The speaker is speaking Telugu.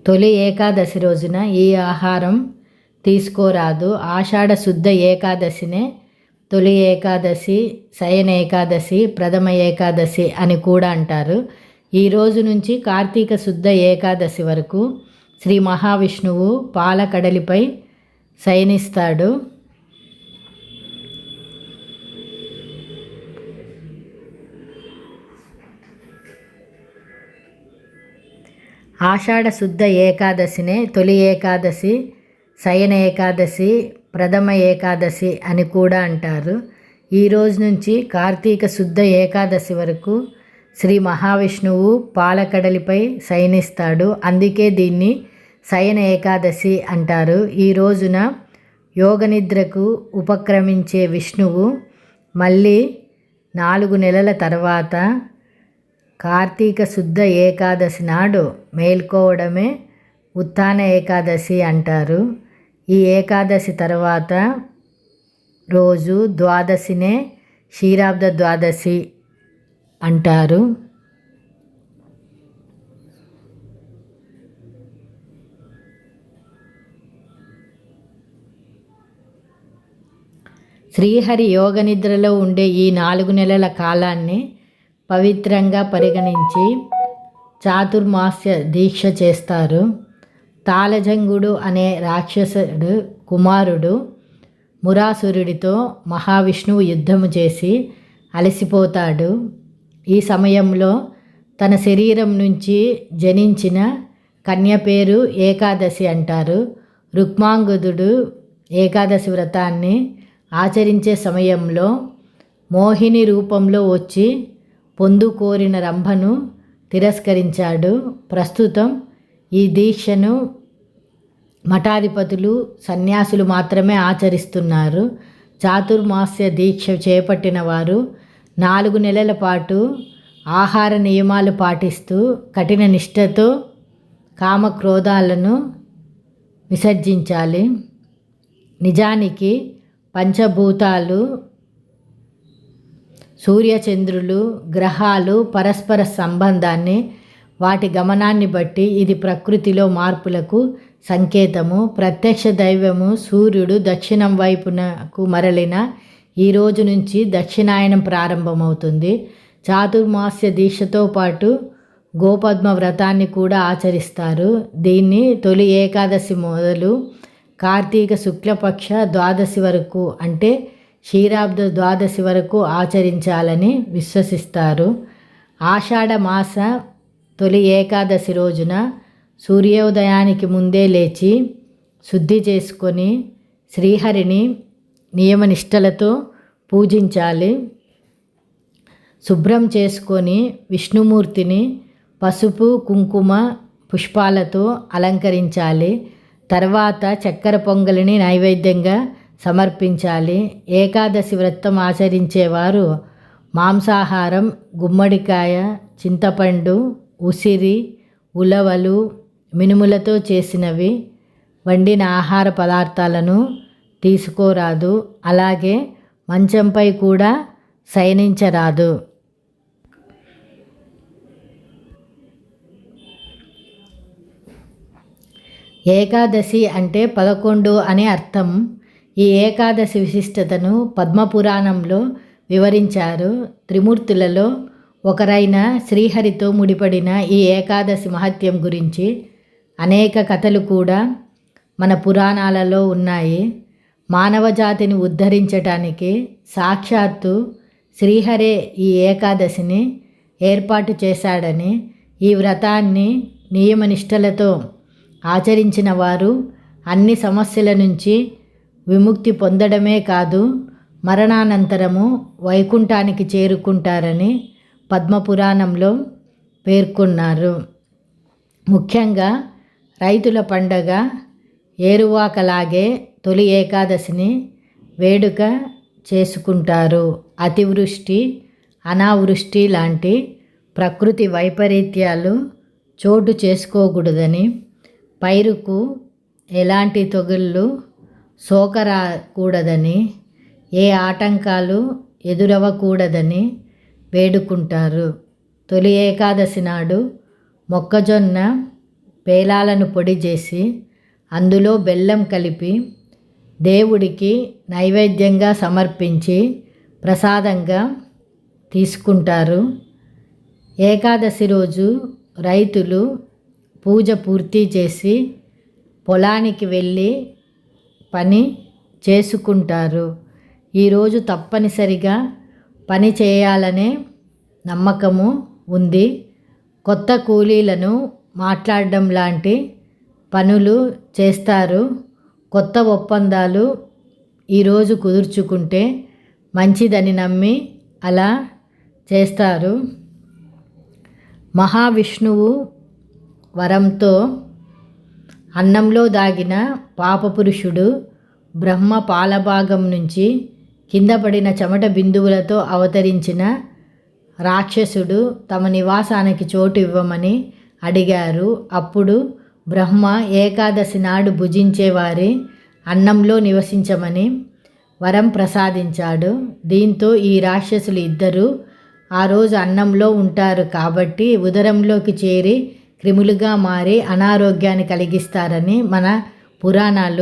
తొలి ఏకాదశి రోజున ఈ ఆహారం తీసుకోరాదు. ఆషాఢ శుద్ధ ఏకాదశినే తొలి ఏకాదశి, శయన ఏకాదశి, ప్రథమ ఏకాదశి అని కూడా అంటారు. ఈ రోజు నుంచి కార్తీక శుద్ధ ఏకాదశి వరకు శ్రీ మహావిష్ణువు పాలకడలిపై శయనిస్తాడు. ఆషాఢ శుద్ధ ఏకాదశినే తొలి ఏకాదశి, శయన ఏకాదశి, ప్రథమ ఏకాదశి అని కూడా అంటారు. ఈ రోజు నుంచి కార్తీక శుద్ధ ఏకాదశి వరకు శ్రీ మహావిష్ణువు పాలకడలిపై శయనిస్తాడు. అందుకే దీన్ని శయన ఏకాదశి అంటారు. ఈ రోజున యోగనిద్రకు ఉపక్రమించే విష్ణువు మళ్ళీ 4 నెలల తర్వాత కార్తీక శుద్ధ ఏకాదశి నాడు మేల్కోవడమే ఉత్థాన ఏకాదశి అంటారు. ఈ ఏకాదశి తర్వాత రోజు ద్వాదశినే క్షీరాబ్ద ద్వాదశి అంటారు. శ్రీహరి యోగనిద్రలో ఉండే ఈ 4 నెలల కాలాన్ని పవిత్రంగా పరిగణించి చాతుర్మాస్య దీక్ష చేస్తారు. తాళజంగుడు అనే రాక్షసుడు కుమారుడు మురాసురుడితో మహావిష్ణువు యుద్ధము చేసి అలసిపోతాడు. ఈ సమయంలో తన శరీరం నుంచి జనించిన కన్య పేరు ఏకాదశి అంటారు. రుక్మాంగదుడు ఏకాదశి వ్రతాన్ని ఆచరించే సమయంలో మోహిని రూపంలో వచ్చి పొందుకోరిన రంభను తిరస్కరించాడు. ప్రస్తుతం ఈ దీక్షను మఠాధిపతులు, సన్యాసులు మాత్రమే ఆచరిస్తున్నారు. చాతుర్మాస్య దీక్ష చేపట్టిన వారు 4 నెలల పాటు ఆహార నియమాలు పాటిస్తూ కఠిన నిష్ఠతో కామక్రోధాలను విసర్జించాలి. నిజానికి పంచభూతాలు, సూర్యచంద్రులు, గ్రహాలు పరస్పర సంబంధాన్ని, వాటి గమనాన్ని బట్టి ఇది ప్రకృతిలో మార్పులకు సంకేతము. ప్రత్యక్ష దైవము సూర్యుడు దక్షిణం వైపునకు మరలిన ఈ రోజు నుంచి దక్షిణాయనం ప్రారంభమవుతుంది. చాతుర్మాస్య దీక్షతో పాటు గోపద్మ వ్రతాన్ని కూడా ఆచరిస్తారు. దీన్ని తొలి ఏకాదశి మొదలు కార్తీక శుక్లపక్ష ద్వాదశి వరకు అంటే క్షీరాబ్ద ద్వాదశి వరకు ఆచరించాలని విశ్వసిస్తారు. ఆషాఢ మాస తొలి ఏకాదశి రోజున సూర్యోదయానికి ముందే లేచి శుద్ధి చేసుకొని శ్రీహరిని నియమనిష్టలతో పూజించాలి. శుభ్రం చేసుకొని విష్ణుమూర్తిని పసుపు, కుంకుమ, పుష్పాలతో అలంకరించాలి. తర్వాత చక్కెర పొంగలిని నైవేద్యంగా సమర్పించాలి. ఏకాదశి వ్రతం ఆచరించేవారు మాంసాహారం, గుమ్మడికాయ, చింతపండు, ఉసిరి, ఉలవలు, మినుములతో చేసినవి వండిన ఆహార పదార్థాలను తీసుకోరాదు. అలాగే మంచంపై కూడా శయనించరాదు. ఏకాదశి అంటే 11 అనే అర్థం. ఈ ఏకాదశి విశిష్టతను పద్మపురాణంలో వివరించారు. త్రిమూర్తులలో ఒకరైన శ్రీహరితో ముడిపడిన ఈ ఏకాదశి మహత్యం గురించి అనేక కథలు కూడా మన పురాణాలలో ఉన్నాయి. మానవ జాతిని ఉద్ధరించటానికి సాక్షాత్తు శ్రీహరే ఈ ఏకాదశిని ఏర్పాటు చేశాడని, ఈ వ్రతాన్ని నియమనిష్టలతో ఆచరించిన వారు అన్ని సమస్యల నుంచి విముక్తి పొందడమే కాదు, మరణానంతరము వైకుంఠానికి చేరుకుంటారని పద్మపురాణంలో పేర్కొన్నారు. ముఖ్యంగా రైతుల పండగ ఏరువాకలాగే తొలి ఏకాదశిని వేడుక చేసుకుంటారు. అతివృష్టి, అనావృష్టి లాంటి ప్రకృతి వైపరీత్యాలు చోటు చేసుకోకూడదని, పైరుకు ఎలాంటి తెగుళ్ళు సోకరాకూడదని, ఏ ఆటంకాలు ఎదురవ్వకూడదని వేడుకుంటారు. తొలి ఏకాదశి నాడు మొక్కజొన్న పేలాలను పొడి చేసి అందులో బెల్లం కలిపి దేవుడికి నైవేద్యంగా సమర్పించి ప్రసాదంగా తీసుకుంటారు. ఏకాదశి రోజు రైతులు పూజ పూర్తి చేసి పొలానికి వెళ్ళి పని చేసుకుంటారు. ఈరోజు తప్పనిసరిగా పని చేయాలనే నమ్మకము ఉంది. కొత్త కూలీలను మాట్లాడడం లాంటి పనులు చేస్తారు. కొత్త ఒప్పందాలు ఈరోజు కుదుర్చుకుంటే మంచిదని నమ్మి అలా చేస్తారు. మహావిష్ణువు వరంతో అన్నంలో దాగిన పాపపురుషుడు బ్రహ్మ పాలభాగం నుంచి కింద పడిన చెమట బిందువులతో అవతరించిన రాక్షసుడు తమ నివాసానికి చోటు ఇవ్వమని అడిగారు. అప్పుడు బ్రహ్మ ఏకాదశి నాడు భుజించేవారి అన్నంలో నివసించమని వరం ప్రసాదించాడు. దీంతో ఈ రాక్షసులు ఇద్దరు ఆ రోజు అన్నంలో ఉంటారు కాబట్టి ఉదరంలోకి చేరి క్రిములుగా మారి అనారోగ్యాన్ని కలిగిస్తారని మన పురాణాలు